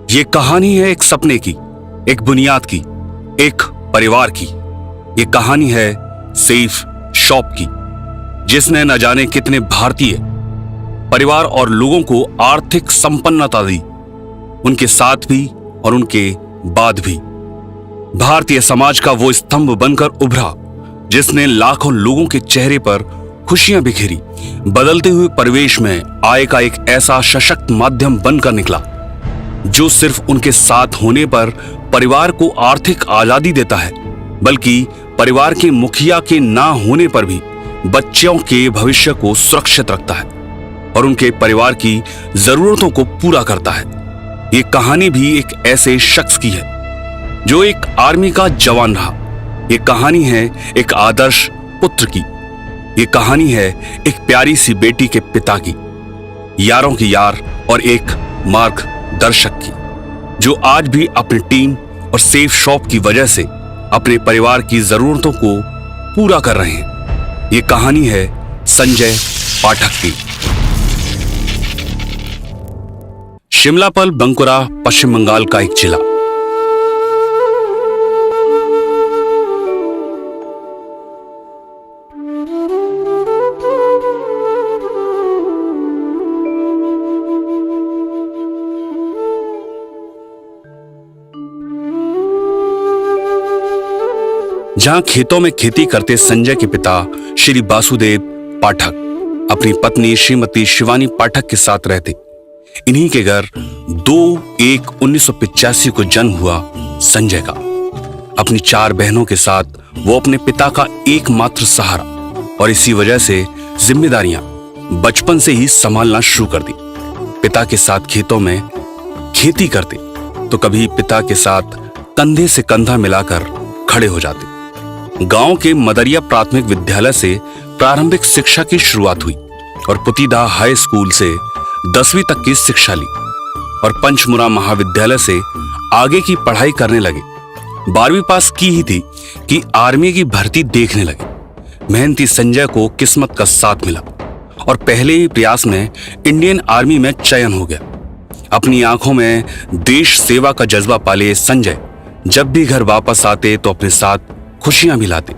ये कहानी है एक सपने की, एक बुनियाद की, एक परिवार की। ये कहानी है सेफ शॉप की, जिसने न जाने कितने भारतीय परिवार और लोगों को आर्थिक संपन्नता दी, उनके साथ भी और उनके बाद भी। भारतीय समाज का वो स्तंभ बनकर उभरा जिसने लाखों लोगों के चेहरे पर खुशियां बिखेरी। बदलते हुए परिवेश में आय का एक ऐसा सशक्त माध्यम बनकर निकला जो सिर्फ उनके साथ होने पर परिवार को आर्थिक आजादी देता है, बल्कि परिवार के मुखिया के ना होने पर भी बच्चों के भविष्य को सुरक्षित रखता है और उनके परिवार की जरूरतों को पूरा करता है। ये कहानी भी एक ऐसे शख्स की है जो एक आर्मी का जवान रहा। ये कहानी है एक आदर्श पुत्र की। ये कहानी है एक प्यारी सी बेटी के पिता की, यारों की यार और एक मार्गदर्शक की, जो आज भी अपनी टीम और सेफ शॉप की वजह से अपने परिवार की जरूरतों को पूरा कर रहे हैं। ये कहानी है संजय पाठक की। शिमलापल बंकुरा पश्चिम बंगाल का एक जिला। जहां खेतों में खेती करते संजय के पिता श्री वासुदेव पाठक अपनी पत्नी श्रीमती शिवानी पाठक के साथ रहते। इन्हीं के घर 2/1/1985 को जन्म हुआ संजय का। अपनी 4 बहनों के साथ वो अपने पिता का एकमात्र सहारा, और इसी वजह से जिम्मेदारियां बचपन से ही संभालना शुरू कर दी। पिता के साथ खेतों में खेती करते तो कभी पिता के साथ कंधे से कंधा मिलाकर खड़े हो जाते। गांव के मदरिया प्राथमिक विद्यालय से प्रारंभिक शिक्षा की शुरुआत हुई और पुतीदा हाई स्कूल से 10वीं तक की शिक्षा ली और पंचमुरा महाविद्यालय से आगे की पढ़ाई करने लगे। 12वीं पास की ही थी कि आर्मी की भर्ती देखने लगे। मेहनती संजय को किस्मत का साथ मिला और पहले ही प्रयास में इंडियन आर्मी में चयन हो गया। अपनी आंखों में देश सेवा का जज्बा पाले संजय जब भी घर वापस आते तो अपने साथ खुशियां भी लाते।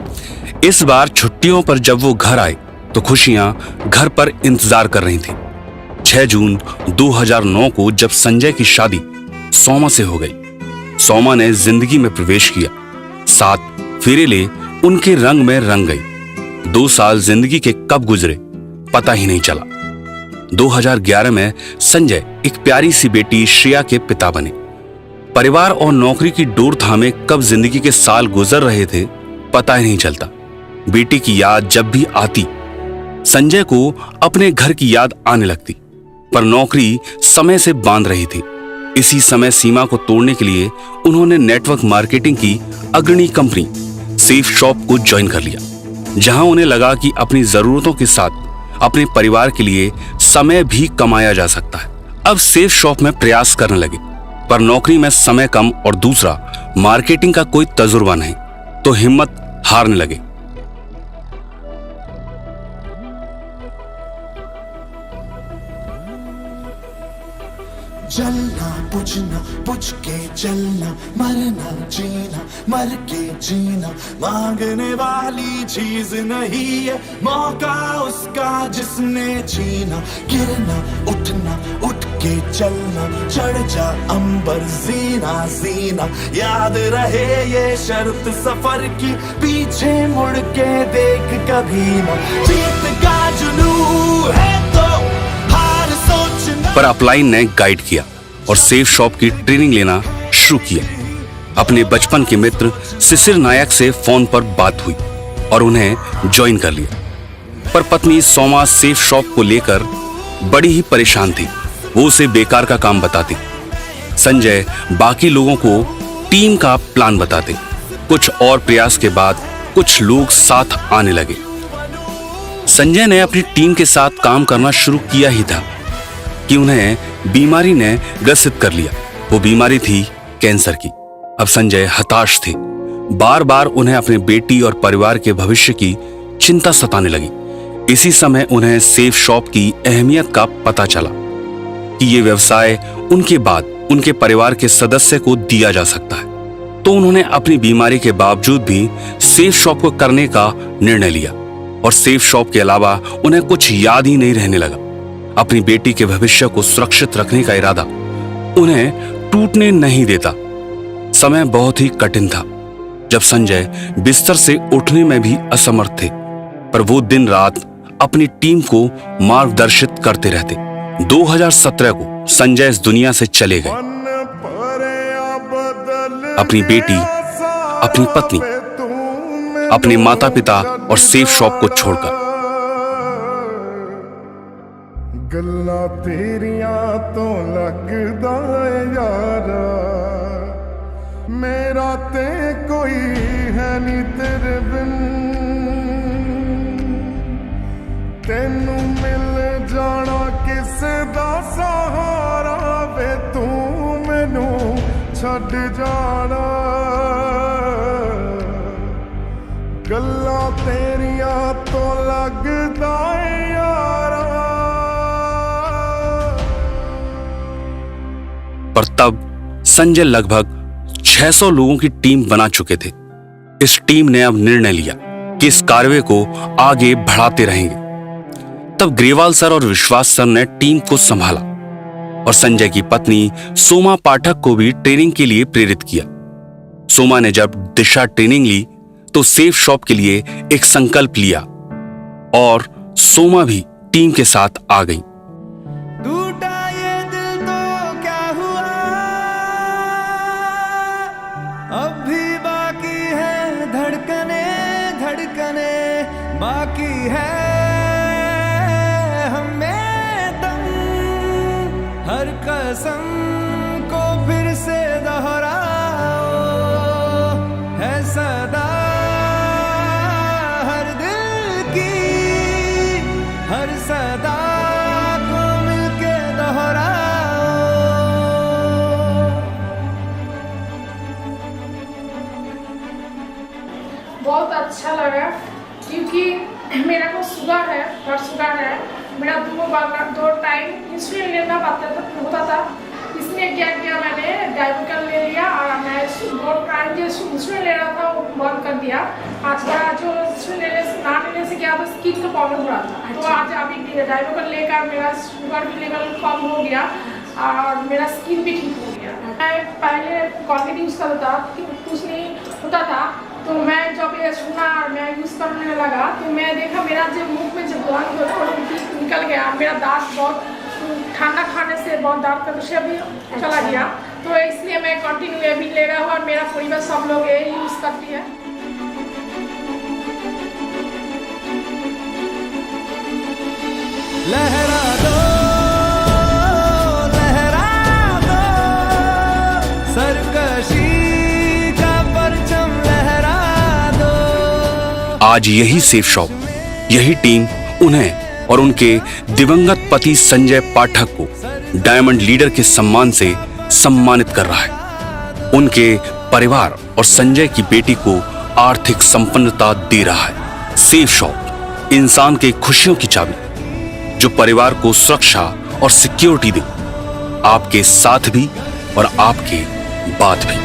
इस बार छुट्टियों पर जब वो घर आए तो खुशियां घर पर इंतजार कर रही थी। 6 जून 2009 को जब संजय की शादी सोमा से हो गई। सोमा ने जिंदगी में प्रवेश किया। 7 फेरे ले उनके रंग में रंग गई। 2 साल जिंदगी के कब गुजरे पता ही नहीं चला। 2011 में संजय एक प्यारी सी बेटी श्रेया के पिता बने। परिवार और नौकरी की डोर थामे कब जिंदगी के साल गुजर रहे थे पता ही नहीं चलता। बेटी की याद जब भी आती संजय को अपने घर की याद आने लगती, पर नौकरी समय से बांध रही थी। इसी समय सीमा को तोड़ने के लिए उन्होंने नेटवर्क मार्केटिंग की अग्रणी कंपनी सेफ शॉप को ज्वाइन कर लिया, जहां उन्हें लगा कि अपनी जरूरतों के साथ अपने परिवार के लिए समय भी कमाया जा सकता है। अब सेफ शॉप में प्रयास करने लगे, पर नौकरी में समय कम और दूसरा मार्केटिंग का कोई तजुर्बा नहीं, तो हिम्मत हारने लगे। जलना बुझना बुझ के जलना, मरना जीना मर के जीना, मांगने वाली चीज नहीं है मौका उसका जिसने छीना। गिरना उठना उठ के चलना, चढ़ जा अंबर जीना जीना, याद रहे ये शर्त सफर की, पीछे मुड़ के देख कभी ना। जीत का जुनून है तो हार सोचना। पर अपलाइन ने गाइड किया और सेफ शॉप की ट्रेनिंग लेना शुरू किया। अपने बचपन के मित्र शिशिर नायक से फोन पर बात हुई और उन्हें ज्वाइन कर लिया। पर पत्नी सोमा सेफ शॉप को लेकर बड़ी ही परेशान थी। वो उसे बेकार का काम बताती। संजय बाकी लोगों को टीम का प्लान बताते। कुछ और प्रयास के बाद कुछ लोग साथ आने लगे। संजय ने अपनी टीम के साथ काम करना शुरू किया ही था कि उन्हें बीमारी ने ग्रसित कर लिया। वो बीमारी थी कैंसर की। अब संजय हताश थे। बार बार उन्हें अपने बेटी और परिवार के भविष्य की चिंता सताने लगी। इसी समय उन्हें सेफ शॉप की अहमियत का पता चला कि ये व्यवसाय उनके बाद उनके परिवार के सदस्य को दिया जा सकता है। तो उन्होंने अपनी बीमारी के बावजूद भी सेफ शॉप को करने का निर्णय लिया और सेफ शॉप के अलावा उन्हें कुछ याद ही नहीं रहने लगा। अपनी बेटी के भविष्य को सुरक्षित रखने का इरादा उन्हें टूटने नहीं देता। समय बहुत ही कठिन था जब संजय बिस्तर से उठने में भी असमर्थ थे, पर वो दिन रात अपनी टीम को मार्गदर्शित करते रहते। 2017 को संजय इस दुनिया से चले गए, अपनी बेटी, अपनी पत्नी, अपने माता पिता और सेफ शॉप को छोड़कर। गल्ला तेरियां तो लगदा है यारा, मेरा ते कोई है नी तेरे बिन, तेनू मिल जाना किसे दा सहारा वे तू मैनू छड़ जाना। गल्ला तेरियां तो लगदा है यारा। पर तब संजय लगभग 600 लोगों की टीम बना चुके थे। इस टीम ने अब निर्णय लिया कि इस कार्य को आगे बढ़ाते रहेंगे। तब ग्रेवाल सर और विश्वास सर ने टीम को संभाला और संजय की पत्नी सोमा पाठक को भी ट्रेनिंग के लिए प्रेरित किया। सोमा ने जब दिशा ट्रेनिंग ली तो सेफ शॉप के लिए एक संकल्प लिया और सोमा भी टीम के साथ आ गई। टूटा ये दिल तो क्या हुआ, अब भी बाकी है धड़कने धड़कने, बाकी है हमें दम, हर कसम को फिर से दोहराओ, है सदा हर दिल की, हर सदा को मिलके दोहराओ। बहुत अच्छा लगा क्योंकि मेरा को शुगर है, ब्लड शुगर है। मेरा दो टाइम इंसुलिन लेना होता था, इसमें क्या किया मैंने डायबिकल ले लिया और मैं 2 टाइम जो इंसुलिन ले रहा था वो बंद कर दिया। आज का जो इंसुलिन लेने से क्या था, स्किन का प्रॉब्लम हो रहा था, तो आज अभी डायबिकल लेकर मेरा शुगर भी लेवल कम हो गया और मेरा स्किन भी ठीक हो गया। मैं पहले कॉलगेट यूज़ करता था, कुछ नहीं होता था, तो मैं जब ये सुना मैं यूज़ करने लगा तो मैं देखा मेरा जो मुख में जो ब्लड निकल गया, मेरा दांत बहुत खाना खाने से बहुत दांत का विषय भी चला गया। तो इसलिए मैं कंटिन्यू ये भी ले रहा हूँ और मेरा परिवार सब लोग ये यूज़ करती है। लहरा दो सरकशी का परचम लहरा दो। आज यही सेफ शॉप, यही टीम उन्हें और उनके दिवंगत पति संजय पाठक को डायमंड लीडर के सम्मान से सम्मानित कर रहा है। उनके परिवार और संजय की बेटी को आर्थिक संपन्नता दे रहा है। सेफ शॉप इंसान के खुशियों की चाबी, जो परिवार को सुरक्षा और सिक्योरिटी दे, आपके साथ भी और आपके बाद भी।